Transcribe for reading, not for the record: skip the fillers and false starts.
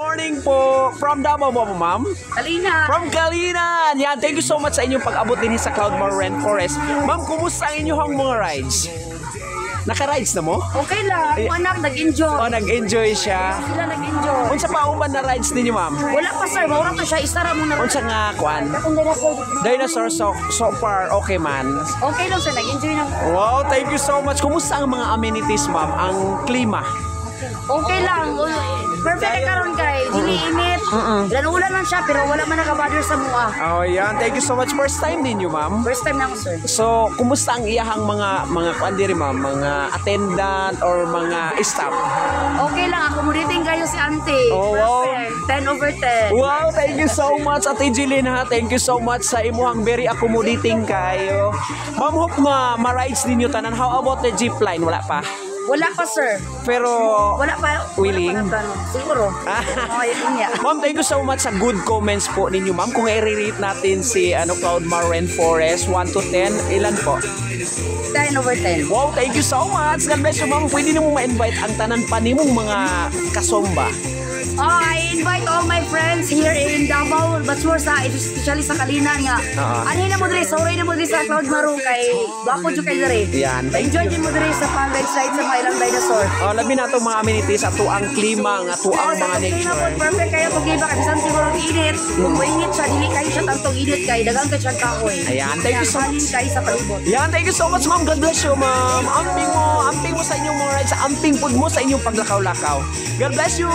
Morning po from Davao mo, ma'am. Kalina. From Kalinan. Yan, thank you so much sa inyong pag-abot din sa Cloudmore Rainforest. Ma'am, kumusta ang inyong mga rides? Naka-rides na mo? Okay lang. Ang anak nag-enjoy. O, nag-enjoy siya. Sila nag-enjoy. Unsa pa uban na rides ninyo, ma'am? Wala pa sir. Maura to siya. Istara mo na. Unsa nga, kuan? Katong dinosaur. Dinosaur, so far, okay man. Okay lang sir. Nag-enjoy na. Wow, thank you so much. Kumusta ang mga amenities, ma'am? Ang klima? Okay lang. Perfect na karon kay. Dili init. Ulan lang siya pero wala man nakabother sa mua. Oh, yan. Thank you so much. First time ninyo, ma'am? First time na ako sir. So, kumusta ang iyahang mga kuan diri, ma'am? Mga attendant or mga staff? Okay lang. Accommodating kayo si auntie. Oh, wow. Perfect. 10 over 10. Wow, thank you so much, Ate Jeline, ha. Thank you so much sa imuhang very accommodating kayo. Ma'am, hope nga ma-rides ninyo tanan. How about the jeep line? Wala pa? Wala pa sir. Pero, Wala pa. willing? Wala pa na plano. Siguro. Oh, yun niya. Ma'am, thank you so much sa good comments po ninyo, ma'am. Kung i-rate natin si Cloudmore Rainforest, 1 to 10, ilan po? 10 over 10. Wow, thank you so much. God bless you, ma'am. Pwede nyo ma-invite ang tanan pa nimong mga kasomba. Oh, I invite all my friends here in Davao, but sure sa, especially sa Kalinan nga. Anhin na mo diri, sorry na mo diri sa Cloudmore kay Bapo jo kay diri. Yan. Enjoy din mo diri sa pag-ride slide sa mga ilang dinosaur. Oh, labi na itong mga amenities, ato ang klima, ato ang mga nature. Perfect kayo pag iba kasi bisan siguro init. Kung mainit siya, dili kayo siya tantong init kay dagang ka siyang kahoy. Ayan, thank you so much. Kayo sa palibot. Yan, thank you so much, ma'am. God bless you, ma'am. Amping mo sa inyong mga rides, amping food mo sa inyong paglakaw-lakaw. God bless you!